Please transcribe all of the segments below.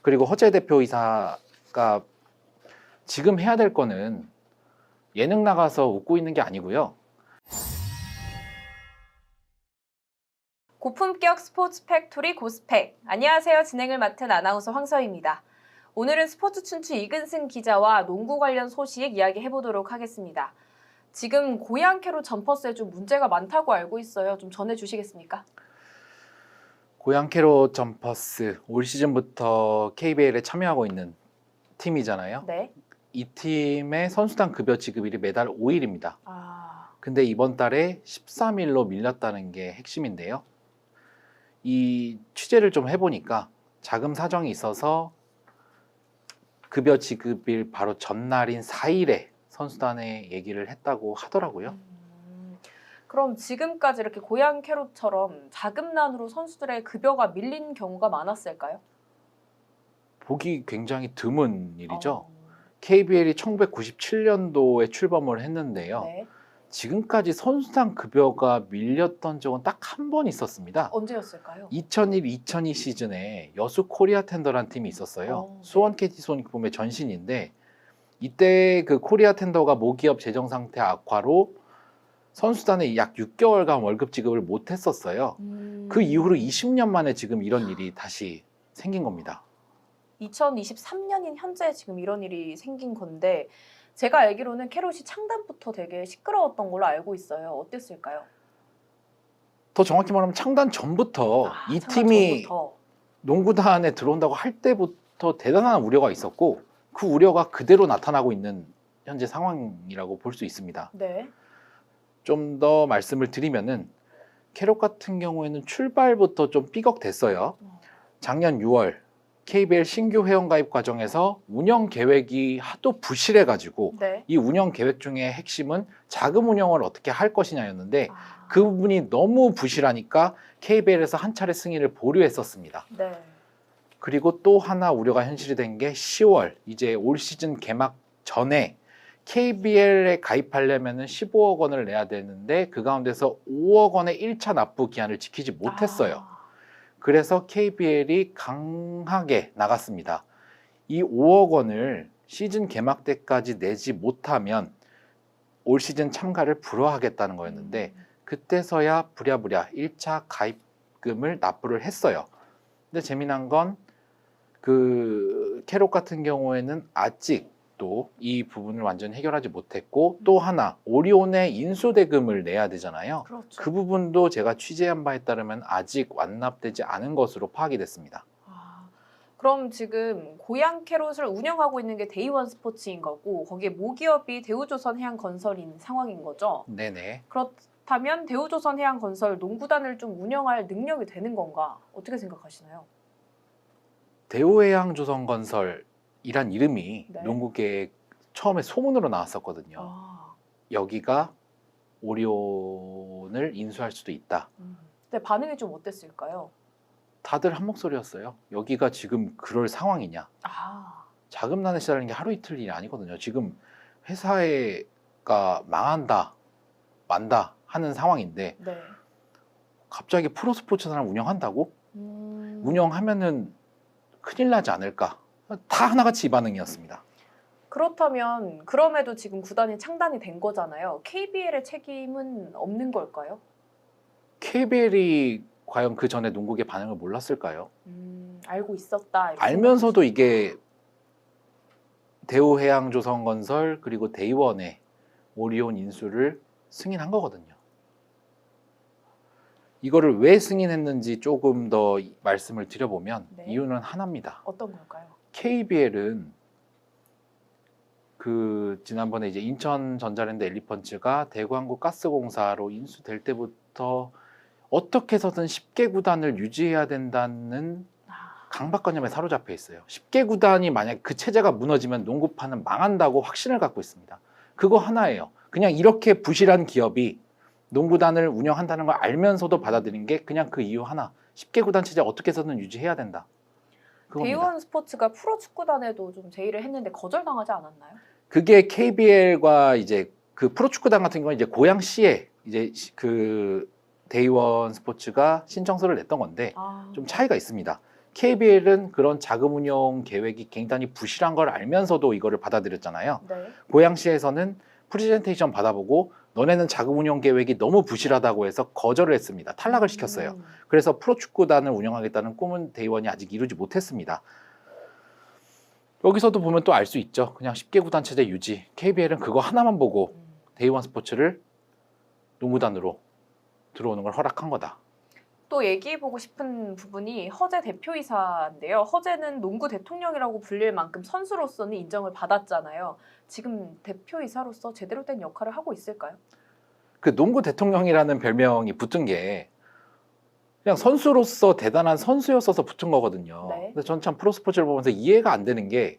그리고 허재 대표이사가 지금 해야 될 거는 예능 나가서 웃고 있는 게 아니고요. 고품격 스포츠 팩토리 고스펙. 안녕하세요. 진행을 맡은 아나운서 황서희입니다. 오늘은 스포츠 춘추 이근승 기자와 농구 관련 소식 이야기해보도록 하겠습니다. 지금 고양 캐롯 점퍼스에 좀 문제가 많다고 알고 있어요. 좀 전해주시겠습니까? 고양 캐롯 점퍼스 올 시즌부터 KBL에 참여하고 있는 팀이잖아요. 네. 이 팀의 선수단 급여 지급일이 매달 5일입니다. 근데 이번 달에 13일로 밀렸다는 게 핵심인데요. 이 취재를 좀 해보니까 자금 사정이 있어서 급여 지급일 바로 전날인 4일에 선수단에 얘기를 했다고 하더라고요. 그럼 지금까지 이렇게 고양 캐롯처럼 자금난으로 선수들의 급여가 밀린 경우가 많았을까요? 보기 굉장히 드문 일이죠. KBL이 1997년도에 출범을 했는데요. 네. 지금까지 선수단 급여가 밀렸던 적은 딱 한 번 있었습니다. 언제였을까요? 2001-2002 시즌에 여수 코리아 텐더라는 팀이 있었어요. 네. 수원 KT 소닉붐의 전신인데 이때 그 코리아 텐더가 모기업 재정 상태 악화로 선수단에 약 6개월간 월급 지급을 못 했었어요. 그 이후로 20년 만에 지금 이런 일이 다시 생긴 겁니다. 2023년인 현재 지금 이런 일이 생긴 건데 제가 알기로는 캐롯이 창단부터 되게 시끄러웠던 걸로 알고 있어요. 어땠을까요? 더 정확히 말하면 창단 전부터 이 창단 팀이 전부터. 농구단에 들어온다고 할 때부터 대단한 우려가 있었고 그 우려가 그대로 나타나고 있는 현재 상황이라고 볼 수 있습니다. 네. 좀 더 말씀을 드리면은 캐롯 같은 경우에는 출발부터 좀 삐걱댔어요. 작년 6월 KBL 신규 회원 가입 과정에서 운영 계획이 하도 부실해가지고 네. 이 운영 계획 중에 핵심은 자금 운영을 어떻게 할 것이냐였는데 그 부분이 너무 부실하니까 KBL에서 한 차례 승인을 보류했었습니다. 네. 그리고 또 하나 우려가 현실이 된 게 10월 이제 올 시즌 개막 전에 KBL에 가입하려면 15억 원을 내야 되는데 그 가운데서 5억 원의 1차 납부 기한을 지키지 못했어요. 그래서 KBL이 강하게 나갔습니다. 이 5억 원을 시즌 개막 때까지 내지 못하면 올 시즌 참가를 불허하겠다는 거였는데 그때서야 부랴부랴 1차 가입금을 납부를 했어요. 근데 재미난 건 그 캐롯 같은 경우에는 아직도 이 부분을 완전히 해결하지 못했고 또 하나 오리온의 인수대금을 내야 되잖아요. 그렇죠. 그 부분도 제가 취재한 바에 따르면 아직 완납되지 않은 것으로 파악이 됐습니다. 그럼 지금 고양 캐롯을 운영하고 있는 게 데이원 스포츠인 거고 거기에 모기업이 대우조선해양건설인 상황인 거죠? 네네. 그렇다면 대우조선해양건설 농구단을 좀 운영할 능력이 되는 건가? 어떻게 생각하시나요? 대우해양조선건설이란 이름이 네. 농구계에 처음에 소문으로 나왔었거든요. 여기가 오리온을 인수할 수도 있다. 근데 반응이 좀 어땠을까요? 다들 한 목소리였어요. 여기가 지금 그럴 상황이냐. 자금난에 시달리는 게 하루 이틀 일이 아니거든요. 지금 회사가 망한다, 만다 하는 상황인데 네. 갑자기 프로스포츠단을 운영한다고? 운영하면은 큰일 나지 않을까? 다 하나같이 이 반응이었습니다. 그렇다면 그럼에도 지금 구단이 창단이 된 거잖아요. KBL의 책임은 없는 걸까요? KBL이 과연 그 전에 농구계 반응을 몰랐을까요? 알고 있었다. 이렇게 알면서도 이게 대우해양조선건설 그리고 데이원의 오리온 인수를 승인한 거거든요. 이거를 왜 승인했는지 조금 더 말씀을 드려보면 네. 이유는 하나입니다. 어떤 걸까요? KBL은 그 지난번에 이제 인천 전자랜드 엘리펀츠가 대구한국가스공사로 인수될 때부터 어떻게 해서든 10개 구단을 유지해야 된다는 강박관념에 사로잡혀 있어요. 10개 구단이 만약 그 체제가 무너지면 농구판은 망한다고 확신을 갖고 있습니다. 그거 하나예요. 그냥 이렇게 부실한 기업이 농구단을 운영한다는 걸 알면서도 받아들인 게 그냥 그 이유 하나. 10개 구단 체제 어떻게 해서든 유지해야 된다. 그겁니다. 데이원 스포츠가 프로축구단에도 좀 제의를 했는데 거절당하지 않았나요? 그게 KBL과 이제 그 프로축구단 같은 경우는 이제 고양시에 이제 그 데이원 스포츠가 신청서를 냈던 건데 좀 차이가 있습니다. KBL은 그런 자금 운용 계획이 굉장히 부실한 걸 알면서도 이거를 받아들였잖아요. 네. 고양시에서는 프레젠테이션 받아보고 너네는 자금 운용 계획이 너무 부실하다고 해서 거절을 했습니다. 탈락을 시켰어요. 그래서 프로축구단을 운영하겠다는 꿈은 대의원이 아직 이루지 못했습니다. 여기서도 보면 또 알 수 있죠. 그냥 10개 구단 체제 유지. KBL은 그거 하나만 보고 대의원 스포츠를 농구단으로 들어오는 걸 허락한 거다. 또 얘기해보고 싶은 부분이 허재 대표이사인데요. 허재는 농구 대통령이라고 불릴 만큼 선수로서는 인정을 받았잖아요. 지금 대표이사로서 제대로 된 역할을 하고 있을까요? 그 농구 대통령이라는 별명이 붙은 게 그냥 선수로서 대단한 선수였어서 붙은 거거든요. 네. 근데 전 참 프로스포츠를 보면서 이해가 안 되는 게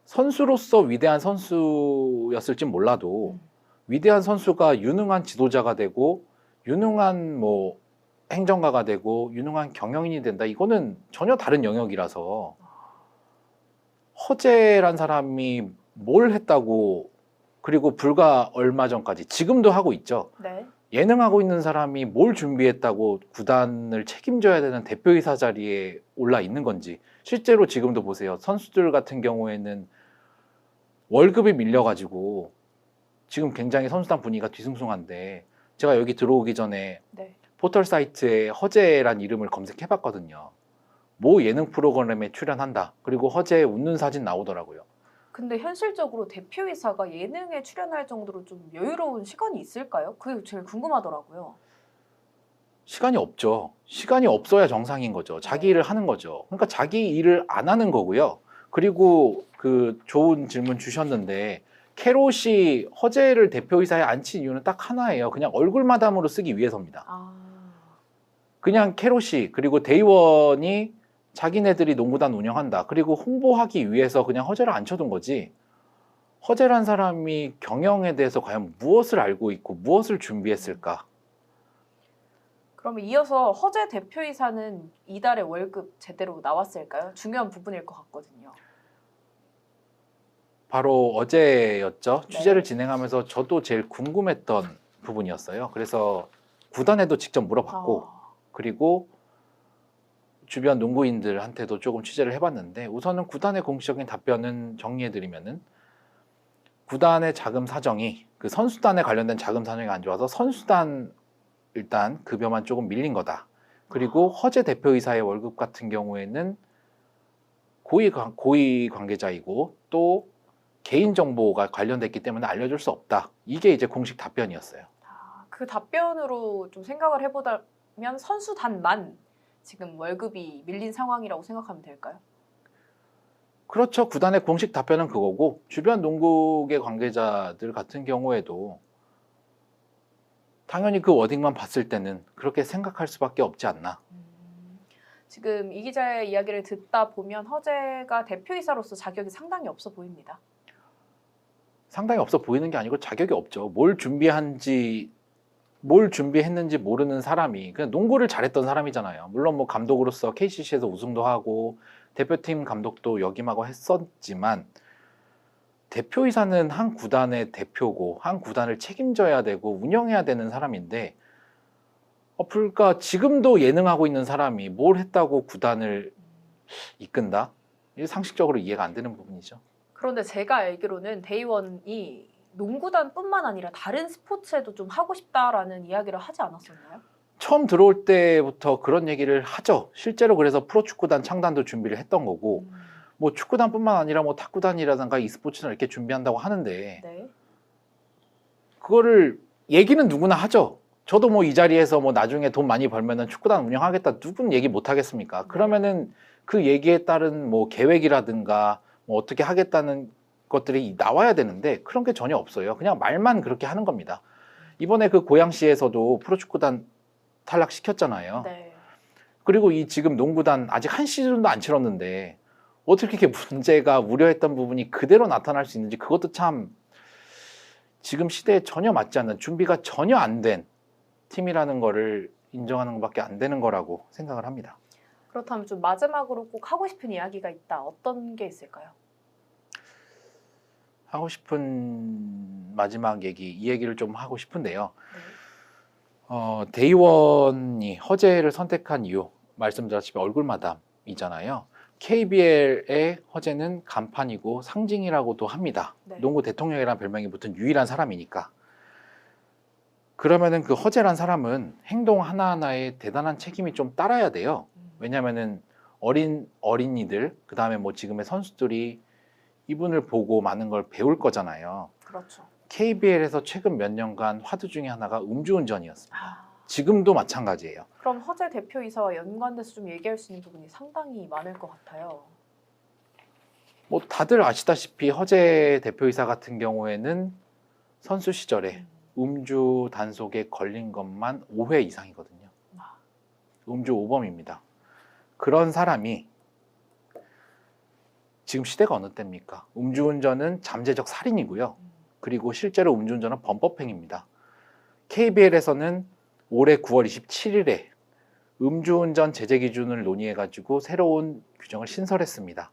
선수로서 위대한 선수였을진 몰라도 위대한 선수가 유능한 지도자가 되고 유능한 뭐 행정가가 되고 유능한 경영인이 된다. 이거는 전혀 다른 영역이라서 허재란 사람이 뭘 했다고 그리고 불과 얼마 전까지 지금도 하고 있죠. 네. 예능하고 있는 사람이 뭘 준비했다고 구단을 책임져야 되는 대표이사 자리에 올라 있는 건지 실제로 지금도 보세요. 선수들 같은 경우에는 월급이 밀려가지고 지금 굉장히 선수단 분위기가 뒤숭숭한데 제가 여기 들어오기 전에 네. 포털 사이트에 허재란 이름을 검색해봤거든요. 모 예능 프로그램에 출연한다. 그리고 허재 웃는 사진 나오더라고요. 근데 현실적으로 대표이사가 예능에 출연할 정도로 좀 여유로운 시간이 있을까요? 그게 제일 궁금하더라고요. 시간이 없죠. 시간이 없어야 정상인 거죠. 자기 일을 하는 거죠. 그러니까 자기 일을 안 하는 거고요. 그리고 그 좋은 질문 주셨는데 캐롯이 허재를 대표이사에 앉힌 이유는 딱 하나예요. 그냥 얼굴 마담으로 쓰기 위해서입니다. 그냥 캐롯이 그리고 대의원이 자기네들이 농구단 운영한다. 그리고 홍보하기 위해서 그냥 허재를 앉혀둔 거지. 허재란 사람이 경영에 대해서 과연 무엇을 알고 있고 무엇을 준비했을까? 그러면 이어서 허재 대표이사는 이달의 월급 제대로 나왔을까요? 중요한 부분일 것 같거든요. 바로 어제였죠. 네. 취재를 진행하면서 저도 제일 궁금했던 부분이었어요. 그래서 구단에도 직접 물어봤고 그리고 주변 농구인들한테도 조금 취재를 해봤는데 우선은 구단의 공식적인 답변은 정리해드리면은 구단의 자금 사정이 그 선수단에 관련된 자금 사정이 안 좋아서 선수단 일단 급여만 조금 밀린 거다. 그리고 허재 대표이사의 월급 같은 경우에는 고위 관계자이고 또 개인 정보가 관련됐기 때문에 알려줄 수 없다. 이게 이제 공식 답변이었어요. 그 답변으로 좀 생각을 해보자면 선수단만 지금 월급이 밀린 상황이라고 생각하면 될까요? 그렇죠. 구단의 공식 답변은 그거고 주변 농구계 관계자들 같은 경우에도 당연히 그 워딩만 봤을 때는 그렇게 생각할 수밖에 없지 않나. 지금 이 기자의 이야기를 듣다 보면 허재가 대표이사로서 자격이 상당히 없어 보입니다. 상당히 없어 보이는 게 아니고 자격이 없죠. 뭘 준비했는지 모르는 사람이 그냥 농구를 잘했던 사람이잖아요. 물론 뭐 감독으로서 KCC에서 우승도 하고 대표팀 감독도 역임하고 했었지만 대표이사는 한 구단의 대표고 한 구단을 책임져야 되고 운영해야 되는 사람인데 불과 지금도 예능하고 있는 사람이 뭘 했다고 구단을 이끈다? 이게 상식적으로 이해가 안 되는 부분이죠. 그런데 제가 알기로는 대의원이 농구단뿐만 아니라 다른 스포츠에도 좀 하고 싶다라는 이야기를 하지 않았었나요? 처음 들어올 때부터 그런 얘기를 하죠. 실제로 그래서 프로축구단 창단도 준비를 했던 거고 뭐 축구단뿐만 아니라 뭐 탁구단이라든가 e스포츠나 이렇게 준비한다고 하는데 네. 그거를 얘기는 누구나 하죠. 저도 뭐 이 자리에서 뭐 나중에 돈 많이 벌면은 축구단 운영하겠다 누군 얘기 못 하겠습니까? 그러면은 그 얘기에 따른 뭐 계획이라든가 뭐 어떻게 하겠다는 것들이 나와야 되는데 그런 게 전혀 없어요. 그냥 말만 그렇게 하는 겁니다. 이번에 그 고양시에서도 프로축구단 탈락시켰잖아요. 네. 그리고 이 지금 농구단 아직 한 시즌도 안 치렀는데 어떻게 이렇게 문제가 우려했던 부분이 그대로 나타날 수 있는지 그것도 참 지금 시대에 전혀 맞지 않는 준비가 전혀 안 된 팀이라는 거를 인정하는 것밖에 안 되는 거라고 생각을 합니다. 그렇다면 좀 마지막으로 꼭 하고 싶은 이야기가 있다. 어떤 게 있을까요? 하고 싶은 마지막 얘기, 이 얘기를 좀 하고 싶은데요. 네. 대의원이 허재를 선택한 이유, 말씀드렸다시피 얼굴 마담. 간판이잖아요. KBL의 허재는 간판이고 상징이라고도 합니다. 네. 농구 대통령이라는 별명이 붙은 유일한 사람이니까. 그러면은 그 허재란 사람은 행동 하나하나에 대단한 책임이 좀 따라야 돼요. 왜냐면은 어린이들, 그 다음에 뭐 지금의 선수들이 이분을 보고 많은 걸 배울 거잖아요. 그렇죠. KBL에서 최근 몇 년간 화두 중에 하나가 음주운전이었습니다. 아, 지금도 마찬가지예요. 그럼 허재 대표이사와 연관돼서 좀 얘기할 수 있는 부분이 상당히 많을 것 같아요. 뭐 다들 아시다시피 허재 대표이사 같은 경우에는 선수 시절에 음주 단속에 걸린 것만 5회 이상이거든요. 음주 5범입니다. 그런 사람이 지금 시대가 어느 때입니까? 음주운전은 잠재적 살인이고요. 그리고 실제로 음주운전은 범법행위입니다. KBL에서는 올해 9월 27일에 음주운전 제재 기준을 논의해가지고 새로운 규정을 신설했습니다.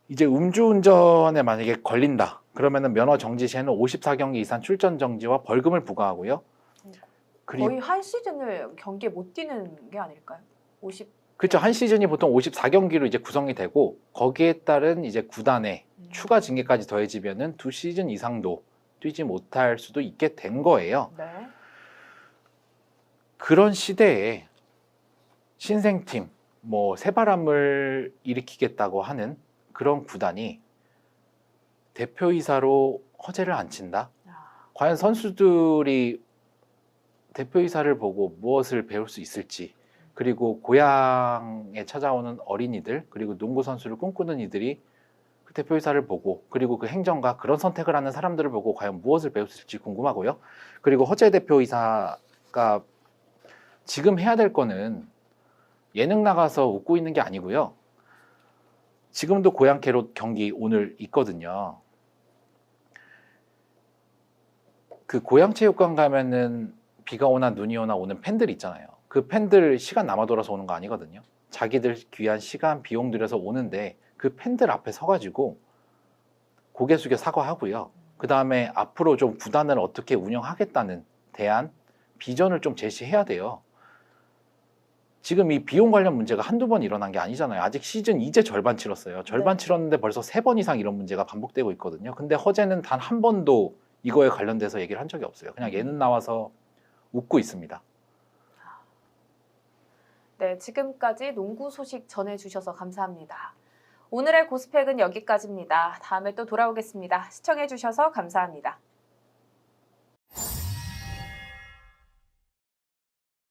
이제 음주운전에 만약에 걸린다. 그러면은 면허 정지 시에는 54경기 이상 출전 정지와 벌금을 부과하고요. 그리고 거의 한 시즌을 경기에 못 뛰는 게 아닐까요? 50. 그렇죠. 한 시즌이 보통 54경기로 이제 구성이 되고 거기에 따른 이제 구단의 추가 징계까지 더해지면은 2시즌 이상도 뛰지 못할 수도 있게 된 거예요. 네. 그런 시대에 신생팀, 뭐 새바람을 일으키겠다고 하는 그런 구단이 대표이사로 허재를 안 친다? 과연 선수들이 대표이사를 보고 무엇을 배울 수 있을지, 그리고 고향에 찾아오는 어린이들, 그리고 농구 선수를 꿈꾸는 이들이 그 대표이사를 보고, 그리고 그 행정가 그런 선택을 하는 사람들을 보고 과연 무엇을 배울 수 있을지 궁금하고요. 그리고 허재 대표이사가 지금 해야 될 거는 예능 나가서 웃고 있는 게 아니고요. 지금도 고양 캐롯 경기 오늘 있거든요. 그 고양체육관 가면은 비가 오나 눈이 오나 오는 팬들 있잖아요. 그 팬들 시간 남아 돌아서 오는 거 아니거든요. 자기들 귀한 시간, 비용 들여서 오는데 그 팬들 앞에 서가지고 고개 숙여 사과하고요. 그 다음에 앞으로 좀 구단을 어떻게 운영하겠다는 대안, 비전을 좀 제시해야 돼요. 지금 이 비용 관련 문제가 한두 번 일어난 게 아니잖아요. 아직 시즌 이제 절반 치렀어요. 절반 네. 치렀는데 벌써 3번 이상 이런 문제가 반복되고 있거든요. 근데 허재는 단 한 번도 이거에 관련돼서 얘기를 한 적이 없어요. 그냥 얘는 나와서 웃고 있습니다. 네, 지금까지 농구 소식 전해주셔서 감사합니다. 오늘의 고스펙은 여기까지입니다. 다음에 또 돌아오겠습니다. 시청해주셔서 감사합니다.